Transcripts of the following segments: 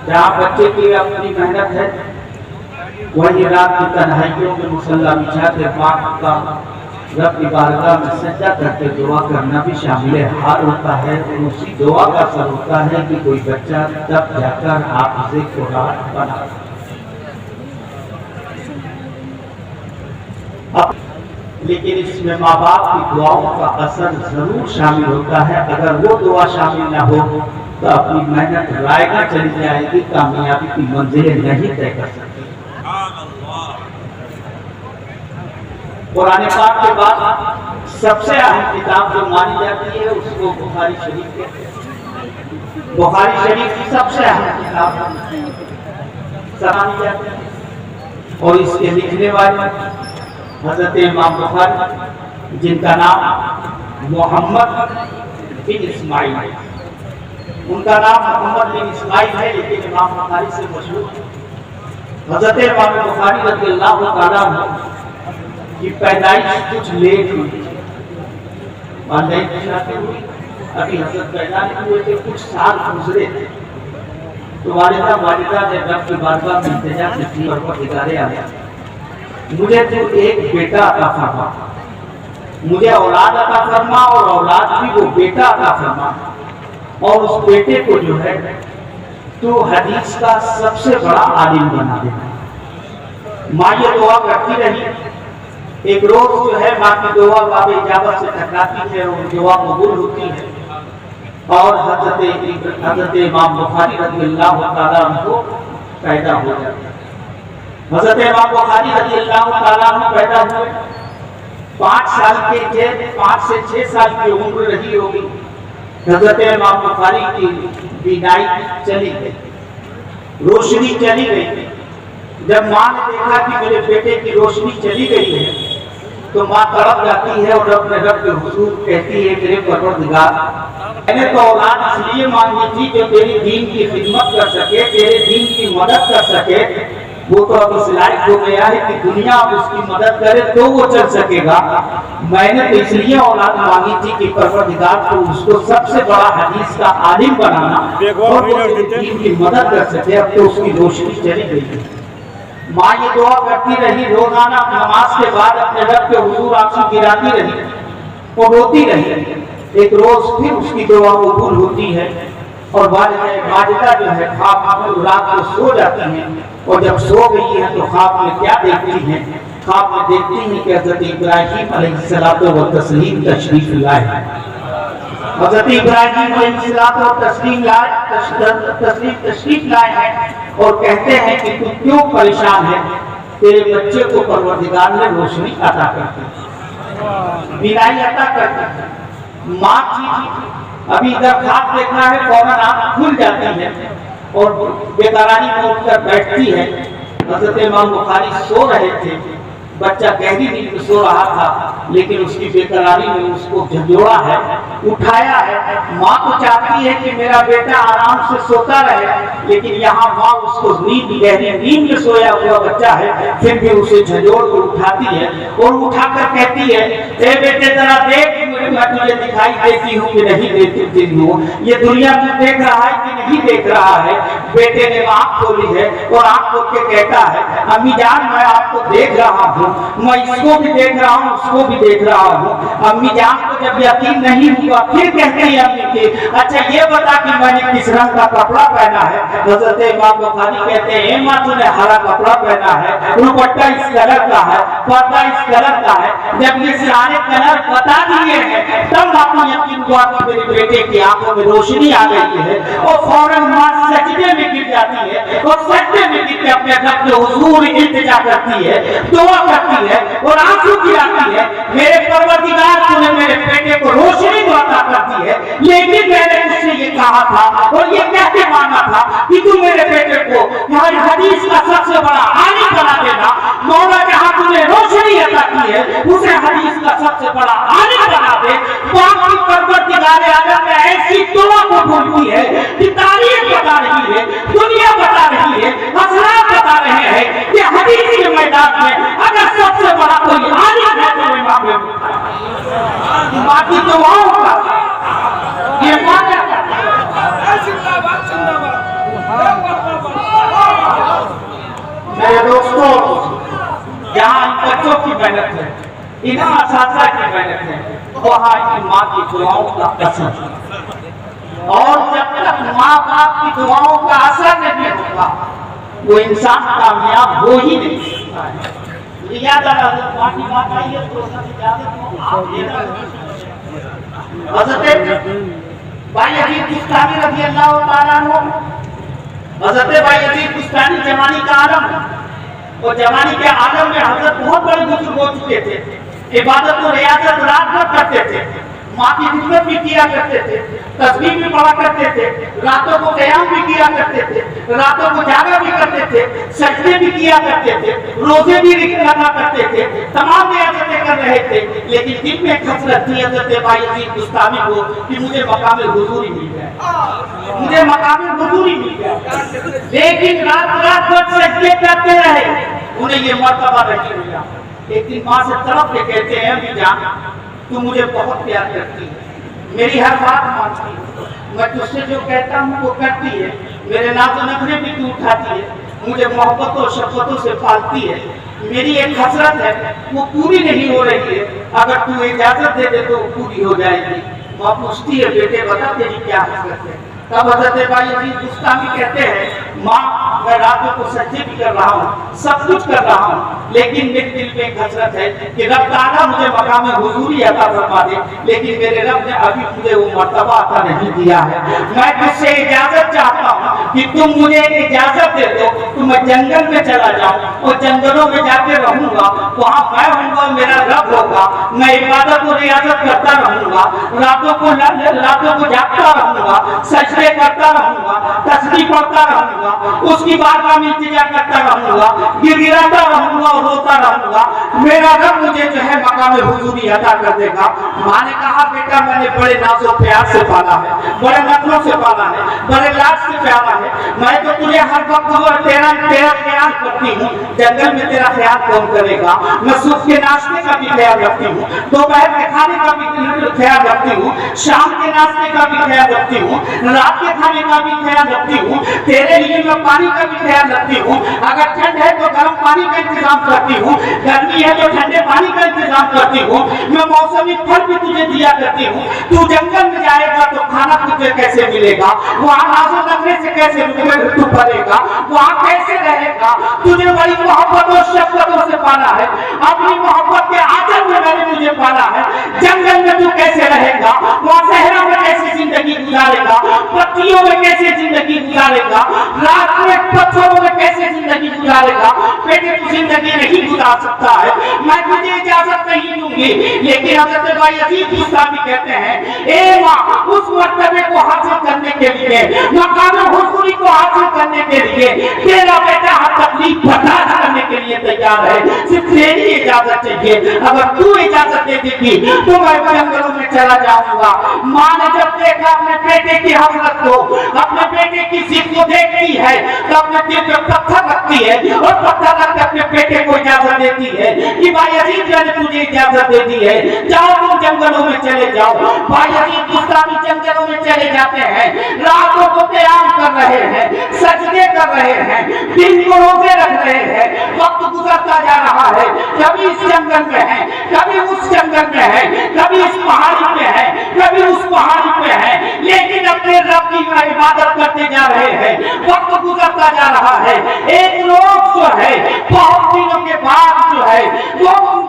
جہاں بچے کی اپنی محنت ہے وہی رات کی تنہائیوں میں مصلی بچھا کے پاک کا رب کی بارگاہ میں سجدہ کر کے دعا کرنا بھی شامل حال ہوتا ہے، اور اسی دعا کا اثر ہوتا ہے کہ کوئی بچہ تب جا کر حافظ قرآن بنا۔ لیکن اس میں ماں باپ کی دعاؤں کا اثر ضرور شامل ہوتا ہے۔ اگر وہ دعا شامل نہ ہو تو اپنی محنت رائگاں چلی جائے گی، کامیابی کی منزلیں نہیں طے کر سکتی۔ قرآن پاک کے بعد سب سے اہم کتاب جو مانی جاتی ہے اس کو بخاری شریف کہتے ہیں۔ بخاری شریف کی سب سے اہم کتاب مانی جاتی ہے، اور اس کے لکھنے والے حضرت امام بخاری، جن کا نام محمد بن اسماعیل ہے۔ ان کا نام محمد بن اسماعیل ہے لیکن امام بخاری سے مشہور ہے۔ حضرت امام بخاری رضی اللہ تعالیٰ عنہ کی پیدائش کچھ لیٹ ہوئی، والدین کی شادی ہوئی، ابھی حضرت پیدا نہیں ہوئے تھے، کچھ سال گزرے تھے، تو والدہ نے رب کی بارگاہ میں التجا کی تھی اور پروردگار عالم مجھے تو ایک بیٹا عطا فرما، مجھے اولاد عطا فرما، اور اولاد بھی وہ بیٹا عطا فرما، اور اس بیٹے کو جو ہے تو حدیث کا سب سے بڑا عالم بنا دینا۔ ماں یہ دعا کرتی رہی۔ ایک روز جو ہے ماں کی دعا باب اجابت سے ٹکراتی ہے اور دعا قبول ہوتی ہے، اور حضرت امام بخاری رضی اللہ تعالیٰ عنہ پیدا ہو جاتے ہیں۔ حضرت امام بخاری رضی اللہ تعالیٰ عنہ پیدا ہوئے، 5 سے 6 سال کی عمر رہی ہوگی، حضرت امام بخاری کی بینائی چلی گئی، روشنی چلی گئی۔ جب ماں نے دیکھا کہ میرے بیٹے کی روشنی چلی گئی ہے تو ماں تڑپ جاتی ہے اور اپنے رب کے حضور کہتی ہے میرے پروردگار، میں نے تو اولاد اس لیے مانگی تھی جو تیری دین کی خدمت کر سکے، تیرے دین کی مدد کر سکے، وہ تو اب اس لائق ہو گیا ہے کہ دنیا اب اس کی مدد کرے تو وہ چل سکے گا۔ میں نے تو اس لیے اولاد مانگی تھی کہ پروردگار کو اس کو سب سے بڑا حدیث کا عالم بنانا اور وہ دین کی مدد کر سکے۔ اب تو اس کی روشنی چلی گئی ہے۔ ماں یہ دعا کرتی رہی، روزانہ نماز کے بعد اپنے رب کے حضور آنسو گراتی رہی اور روتی رہی۔ ایک روز پھر اس کی دعا قبول ہوتی ہے، اور والدہ جو ہے خواب میں رات کو سو جاتی ہیں، اور جب سو گئی ہے تو خواب میں کیا دیکھتی ہیں؟ خواب میں دیکھتی ہیں کہ حضرت ابراہیم علیہ الصلوۃ والتسلیم تشریف لائے ہیں۔ حضرت ابراہیم علیہ الصلوۃ والتسلیم تشریف لائے ہیں اور کہتے ہیں کہ تو کیوں پریشان ہے؟ تیرے بچے کو پروردگار نے روشنی عطا کر دی، بینائی عطا کر دی۔ ماں کی ابھی ادھر خواب دیکھنا ہے، فوراً آنکھ کھل جاتی ہے اور بے قراری میں اٹھ کر بیٹھتی ہے۔ حضرت امام بخاری سو رہے تھے، بچہ گہری نیند میں سو رہا تھا، لیکن اس کی بے قراری میں اس کو جھنجھوڑا ہے، اٹھایا ہے۔ ماں تو چاہتی ہے کہ میرا بیٹا آرام سے سوتا رہے، لیکن یہاں ماں اس کو گہری نیند میں سویا ہوا بچہ ہے، پھر بھی اسے جھنجھوڑ کر اٹھاتی ہے اور اٹھا کر کہتی ہے اے بیٹے ذرا دیکھ، میں تجھے دکھائی دیتی ہوں کہ نہیں دیتی ہوں، یہ دنیا تو دیکھ رہا ہے کہ نہیں دیکھ رہا ہے؟ بیٹے نے آنکھ کھولی ہے اور آنکھ کھول کے کہتا ہے امی جان میں آپ کو دیکھ رہا ہوں، میں اس کو بھی دیکھ رہا ہوں، اس کو بھی دیکھ رہا ہوں۔ امی جان کو جب یقین نہیں ہوا پھر کہتے ہیں امی کہ اچھا یہ بتا کہ میں نے کس رنگ کا کپڑا پہنا ہے؟ حضرت امام بخاری کہتے ہیں ماں تو نے ہرا کپڑا پہنا ہے، دوپٹہ اس کلر کا ہے، پردہ اس کلر کا ہے۔ جب یہ سارے کلر بتا دیے ہیں تب آپ کو یقین ہوا کہ میرے بیٹے کی آنکھوں میں روشنی آ گئی ہے، اور فوراً ماں سجدے میں گر جاتی ہے اور سجدے میں گر کے اپنے رب کے حضور التجا کرتی ہے، دعا کرتی ہے اور آنسو گراتی ہے، میرے پروردگار تو نے میرے بیٹے کو روشنی تو عطا کرتی ہے، لیکن میں نے اس سے یہ کہا تھا اور یہ کہہ کے مانا تھا کہ تو میرے بیٹے کو ہر حدیث کا سب سے بڑا عالم بنا دینا۔ مولا جہاں تو نے روشنی عطا کی ہے اسے حدیث کا سب سے بڑا عالم بنا دے۔ باقی پروردگار عالم میں ایسی دعا قبول ہے کہ تاریخ بتا رہی ہے، دنیا بتا رہی ہے، حضرات بتا رہے ہیں کہ حدیث کے میدان میں اگر سب سے بڑا کوئی عالم ہے تو امام بخاری۔ باقی دعاؤں کا یہ مانا की मेहनत है, इन असातिज़ा की मेहनत है, वहाँ की माँ की दुआओं का असर। और जब तक माँ बाप की दुआओं का असर नहीं होगा, वो इंसान कामयाब हो ही नहीं सकता है। याद आ रहा है, माँ की बात आई है तो हज़रत बायजीद बुस्तामी रज़ी अल्लाह ताला अन्हु, हज़रत बायजीद बुस्तामी जवानी का आलम, और जवानी के आलम में हज़रत बहुत बड़े बुजुर्ग हो चुके थे, इबादत और रियाजत रात भर करते थे, माँ की खिदमत भी किया करते थे, तस्बीह भी पढ़ा करते थे, रातों को क़याम भी किया करते थे, रातों को जागा भी करते थे, सजदे भी किया करते थे, रोजे भी रखा करते थे, तमाम रियाजतें कर रहे थे। लेकिन दिल में खसरत थी हज़रत बायजीद बुस्तामी को कि मुझे मकाम हुजूरी मिल जाए, मुझे मकाम हुजूरी मिल जाए। लेकिन रात भर सजदे करते रहे, उन्हें ये मर्तबा नहीं मिला। एक दिन माँ से तड़प के कहते हैं, अम्मी जान तू मुझे बहुत प्यार करती है, मेरी हर बात मानती है, मैं तुझसे जो कहता हूँ वो करती है, मेरे नाज़ो नखरे भी तू उठाती है, मुझे मोहब्बतों शफ़क़तों से पालती है। मेरी एक हसरत है वो पूरी नहीं हो रही है, अगर तू इजाज़त दे दे तो पूरी हो जाएगी। माँ पूछती है, बेटे बता तेरी क्या हसरत है? तब हज़रत बायजीद बुस्तामी कहते हैं, माँ मैं रातों को सजदे भी कर रहा हूँ, सब कुछ कर रहा हूँ, लेकिन मेरे दिल में एक हसरत है कि रब ताला मुझे मकाम हुजूरी अता फरमा दे, लेकिन मेरे रब ने अभी मुझे वो मर्तबा अता नहीं दिया है। मैं तुझसे इजाजत चाहता हूँ कि तुम मुझे इजाजत दे दो तो मैं जंगल में चला जाऊँ और जंगलों में जाके रहूँगा, वहाँ मैं होऊंगा, मेरा रब होगा, मैं इबादत और रियाजत करता रहूँगा, रातों को जागता रहूँगा, सजदे करता रहूँगा, तस्बीह पढ़ता रहूँगा, उसकी बारगाह में इल्तिजा करता रहूँगा, गिड़गिड़ाता रहूँगा और रोता रहूँगा, मेरा रब मुझे जो है मकाम हुजूरी अता कर देगा। माँ ने कहा, बेटा मैंने बड़े नाज़ो प्यार से पाला है, बड़े नखरों से पाला है, बड़े लाड से प्यारा है, मैं तो तुझे हर वक्त तेरा ख्याल करती हूँ, जंगल में तेरा ख्याल कौन करेगा? मैं सुबह के नाश्ते का भी ख्याल रखती हूँ, दोपहर के खाने का भी ख्याल रखती हूँ, शाम के नाश्ते का भी ख्याल रखती हूँ, रात के खाने का भी ख्याल रखती हूँ, तेरे लिए मैं पानी का भी ख्याल रखती हूँ, अगर ठंड है तो गर्म पानी का इंतजाम करती हूँ, गर्मी है तो ठंडे पानी का इंतजाम करती हूँ, मैं मौसमी फल भी तुझे दिया करती हूँ। तू जंगल में जाएगा तो खाना तुझे कैसे मिलेगा? वहाँ नाज़ो नखरे से कैसे तू पड़ेगा? वहाँ कैसे रहेगा? तुझे बड़ी मोहब्बत और शफ़क़तों से पाला है, अपनी मोहब्बत के आंचल में मैंने तुझे पाला है, जंगल में तू कैसे रहेगा? वहाँ सहरा में कैसे जिंदगी गुजारेगा? पत्तियों में कैसे जिंदगी गुजारेगा? रात में पत्थरों में कैसे जिंदगी गुजारेगा? बेटे तू जिंदगी नहीं गुजार सकता है, मैं तुझे इजाजत नहीं दूंगी। लेकिन हज़रत बायजीद बुस्तामी कहते हैं, ए माँ, उस मर्तबे को हासिल करने के लिए, मकाम हुजूरी को हासिल करने के लिए तेरा बेटा हर तकलीफ बर्दाश्त करने के लिए तैयार है, सिर्फ तेरी इजाजत चाहिए। अगर तू इजाजत दे देगी तो मैं जंगलों में चला जाऊंगा। माँ ने जब देखा अपने बेटे की हसरत को, अपने बेटे की जिद को देखती है तो अपने दिल पे पत्थर रखती है और पत्थर रख के अपने बेटे को इजाजत देती है कि बायजीद ने तुझे इजाजत दे दी है, जाओ तुम जंगलों में चले जाओ। बायजीद बुस्तामी जंगलों में चले जाते हैं, रातों को क़याम कर रहे हैं, सजदे कर रहे हैं, दिन को रोजे रख रहे हैं, वक्त गुजरता जा रहा है, कभी इस जंगल में है, कभी उस जंगल में है, कभी इस पहाड़ी पे है, कभी उस पहाड़ी पे है, लेकिन अपने रब की इबादत करते जा रहे हैं, वक्त गुजरता जा रहा है। एक लोग जो है बहुत दिनों के बाद जो है वो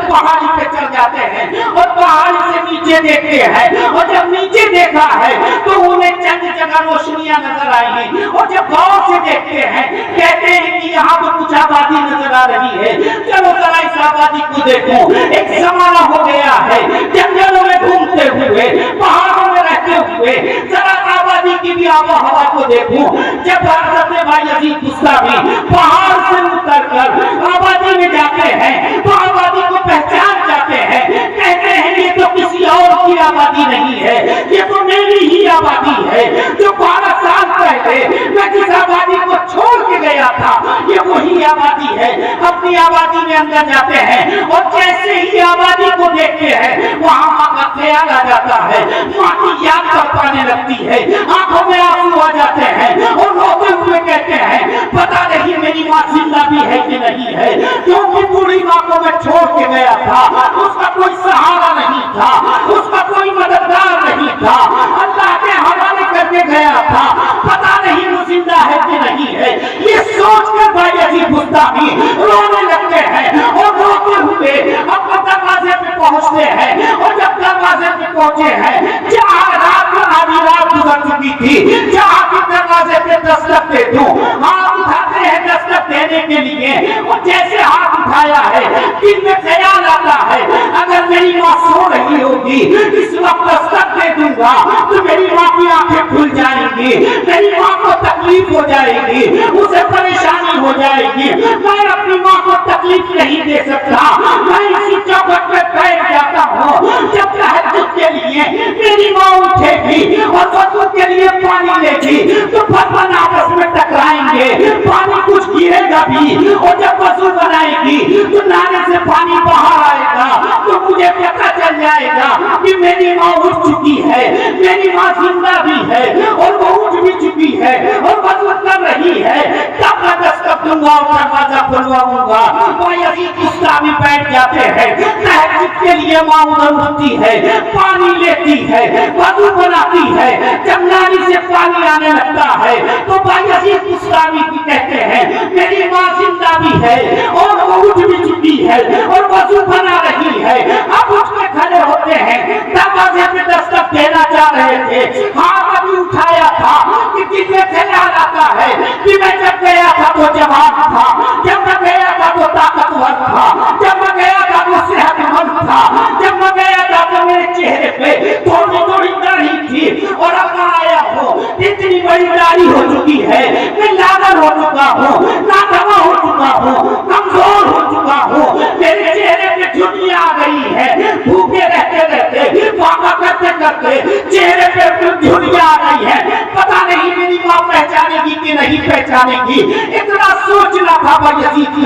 पहाड़ी पे चढ़ जाते हैं और पहाड़ी से नीचे देखते हैं, और जब नीचे देखा है तो उन्हें चंद जगह रोशनियां नजर आएंगी, और जब गौर से देखते हैं कहते हैं कि यहाँ तो कुछ आबादी नजर आ रही है, चलो जरा इस आबादी को देखो। एक जमाना हो गया है जंगलों में घूमते हुए, पहाड़ों में रहते हुए, जरा आबादी की भी आबो हवा को देखो। जब हज़रत बायजीद बुस्तामी पहाड़ से उतरकर आबादी में जाते हैं तो आबादी को पहचान जाते हैं, कहते हैं ये तो किसी और की आबादी नहीं है, ये तो मेरी ही आबादी है, जो 12 साल पहले मैं जिस आबादी को छोड़ के गया था ये वही आबादी है। अपनी आबादी में अंदर जाते हैं और जैसे ही आबादी को देखते हैं वहाँ माँ का ख्याल आ जाता है, माँ की याद पाने लगती है, आंखों में आंसू आ जाते हैं और रोते हुए कहते हैं पता नहीं मेरी माँ जिंदा भी है कि नहीं है, क्योंकि बूढ़ी माँ को मैं छोड़ है कि नहीं है, ये सोच कर बायजीद बुस्तामी रोने लगते हैं और रोते हुए अपने दरवाजे पे पहुंचते हैं। और जब दरवाजे पे पहुंचे हैं, जहाँ रात आधी रात गुजर चुकी थी, जहाँ के दरवाजे पे दस्तक दे दूं, हाथ उठाते हैं दस्तक देने के लिए। और जैसे हाथ उठाया है, दिल में ख्याल आता है अगर मेरी माँ सो रही होगी, इस वक्त दस्तक दे दूंगा तो मेरी माँ की आंखें खुल जाएंगी, मेरी माँ को तकलीफ हो जाएगी, उसे परेशानी हो जाएगी। मैं अपनी माँ को तकलीफ नहीं दे सकता। मैं इसी चौखट पे बैठ जाता हूँ। जब तहज्जुद के लिए मेरी माँ उठेगी और वज़ू के लिए पानी लेगी तो फन आपस में टकराएंगे, पानी कुछ गिरेगा भी। और जब वज़ू बनाएगी तो नाले से पानी बाहर आएगा तो मुझे पता चल जाएगा कि मेरी माँ उठ चुकी है, मेरी माँ जिंदा भी है और वो उठ भी चुकी है और वज़ू कर रही है। तब मैं दस्तक दूंगा और दरवाजा खुलवाऊंगा। बायजीद बुस्तामी बैठ जाते हैं। तहज्जुद के लिए माँ उधर उठती है, पानी लेती है, वज़ू बनाती है। जब नाली से पानी आने लगता है तो बायजीद बुस्तामी की कहते हैं मेरी माँ जिंदा भी है और वो उठ भी चुकी है और वज़ू बना रही है। अब उठ के खड़े होते हैं, दरवाजे पे दस्तक देना चाह रहे थे, हाथ अभी उठाया था कि दिल में ख्याल आता है कि मैं जब गया था तो जवान था, जब मैं गया था तो ताकतवर था, जब मैं गया था तो सेहतमंद था, जब मैं गया था तो मेरे चेहरे पे थोड़ी थोड़ी दाढ़ी थी और अब मैं आया हूँ इतनी बड़ी दाढ़ी हो चुकी है, मैं लागर हो चुका हूँ, नादवा हो चुका हूँ, कमजोर हो चुका हूँ, मेरे चेहरे पे झुर्रियां आ गई है। भूखे रहते रहते, पापा करते करते चेहरे पे झुर्रियां आ गई है। पता नहीं मेरी माँ पहचानेगी कि नहीं पहचानेगी। इतना सोचना था बायजीद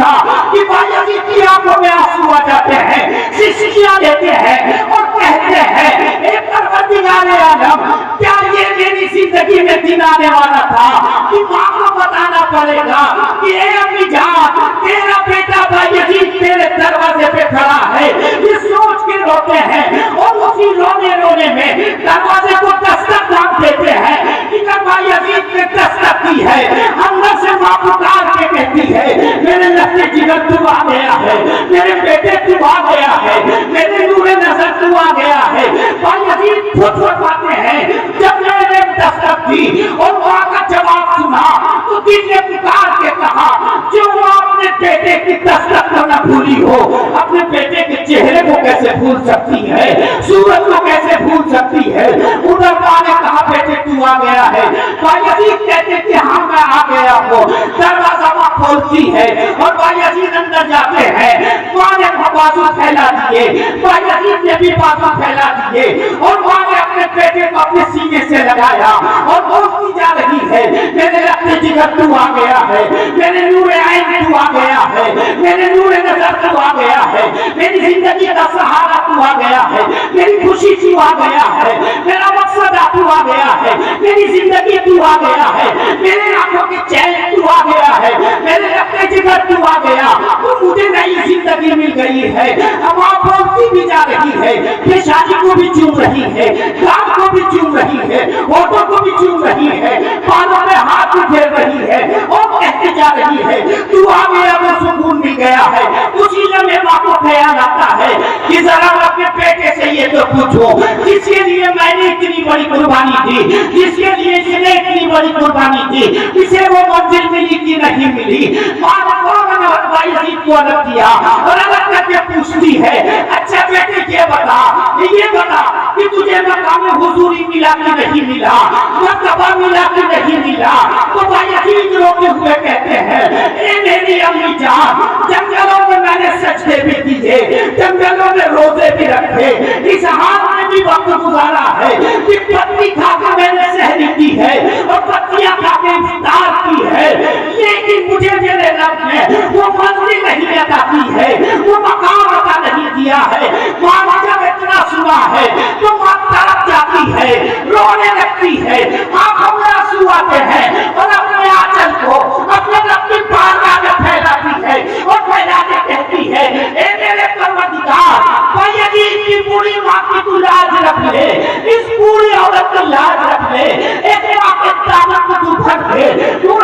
कि बायजीद की आंखों में आंसू आ जाते हैं, सिसकियां लेते हैं और कहते हैं ए परवरदिगारे आलम, क्या ये मेरी जिंदगी में दिन आने वाला था कि माँ को बताना पड़ेगा कि ए अम्मी जान, तेरा बेटा बायजीद तेरे दरवाजे पे खड़ा है। ये सोच के रोते हैं और उसी रोने रोने में दरवाजे को दस्तक दाग देते हैं कि बायजीद ने दस्तक दी है। अंदर से माँ पुकार के कहती है मेरे लफ्ते जिगर तू आ गया है, मेरे बेटे तू आ गया है, मेरे नूरे नजर तू आ गया है। बायजीद फुटफुटाते हैं जब मैंने दस्तक दी और माँ का जवाब सुना तो दिल ने पुकार के कहा जो माँ अपने बेटे की दस्तक को न भूली हो, अपने बेटे के चेहरे को कैसे भूल सकती है, सूरज को कैसे भूल सकती है। उधर माँ ने कहा बेटे तू आ गया है। बायजीद कहते कि हाँ मैं आ गया हूँ। दरवाजा माँ खोलती है और बायजीद अंदर जाते हैं। माँ ने बाजू फैला दिए, बायजीद ने भी बाजू फैला दिए और माँ ने अपने बेटे को अपने सीने से लगाया और बोलती जा रही है मेरे रक्ते जिगर तू आ गया है, मेरे नूरे आइन तू आ गया है, मेरे नूरे नजर तू आ गया है, मेरी जिंदगी का सहारा तू आ गया है, मेरी खुशी तू आ गया है, मेरा मकसद तू आ गया है, मेरी जिंदगी तू आ गया है, मेरे आंखों के चैन तू आ गया है, मेरे रक्ते जिगर तू आ गया तो मुझे नई जिंदगी मिल गई है। अब आप बोलती भी जा रही है, पेशानी को भी चूम रही है, गाल को भी चूम रही है, होठों को भी चूम रही है, बालों में हाथ फेर रही है और कहते जा रही है तू आ गया वो सुकून मिल गया है। उसी लम्हे माँ को ख्याल आता है कि जरा अपने बेटे से ये तो पूछो जिसके लिए मैंने इतनी बड़ी कुर्बानी दी, जिसके लिए इसने इतनी बड़ी कुर्बानी दी, इसे वो मंजिल मिली कि नहीं मिली। माँ ने बायजीद को अलग किया और अलग करके पूछती है अच्छा बेटे ये बता कि तुझे मकाम हुजूरी मिला कि नहीं मिला, मर्तबा मिला कि नहीं मिला। तो बायजीद रोते हुए कहते हैं ए मेरी अम्मी जान, जंगलों में मैंने सजदे भी किए, जंगलों में रोजे भी रखे, इस हाल में भी वक्त गुजारा है कि पत्ती खाकर मैंने सहरी की है और पत्तियां खाकर इफ्तार की है, लेकिन मुझे मेरे रब ने वो मंजिल नहीं अता की है, वो मकाम अता नहीं किया है। माँ जब इतना सुना है तो माँ तड़प जाती है, रोने लगती है, आंखों में आंसू आते हैं और अपने आंचल को अपने रब की बारगाह में फैलाती है और फैला के कहती है ए मेरे परवरदिगार, बायजीद की बूढ़ी माँ की तू लाज रख ले, इस बूढ़ी औरत की लाज रख ले, एक माँ के दामन को तू भर दे, तू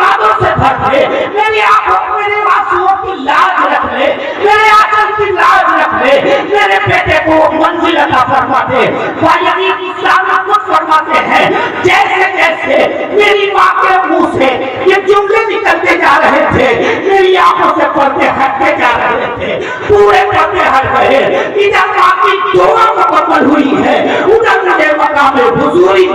भर दे, मेरी आंखों मेरे आंसुओं की लाज रख ले, मेरे आंचल की लाज रख ले, मेरे बेटे को मंजिल अता फरमा दे। भाई इस्लाम खुद फरमाते हैं जैसे जैसे मेरी माँ के मुंह से ये जुमले निकलते जा रहे थे, मेरी आंखों से पर्दे हटते जा रहे थे, पूरे पर्दे हट गए। इधर माँ की दुआ मुकम्मल हुई है, उधर मुझे मकाम हुजूरी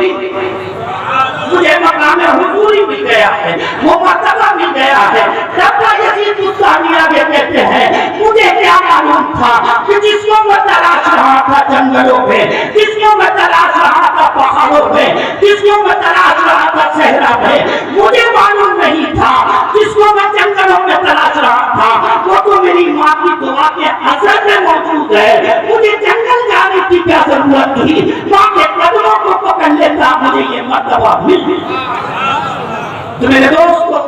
मुझे मकाम हुजूरी मिल गया है, वो मर्तबा मिल गया है। तब यजीद बुस्तामी आगे कहते हैं मुझे क्या मालूम था कि जिसको मैं तलाश रहा था जंगलों में, जिसको मैं तलाश रहा था पहाड़ों में, जिसको मैं तलाश रहा था सहरा में, मुझे मालूम नहीं था जिसको मैं जंगलों में तलाश रहा था वो तो मेरी माँ की दुआ के असर में मौजूद है। मुझे जंगल जाने की क्या जरूरत थी, माँ के कदमों को पकड़ लेता, मुझे ये मर्तबा मिल। तो मेरे दोस्तों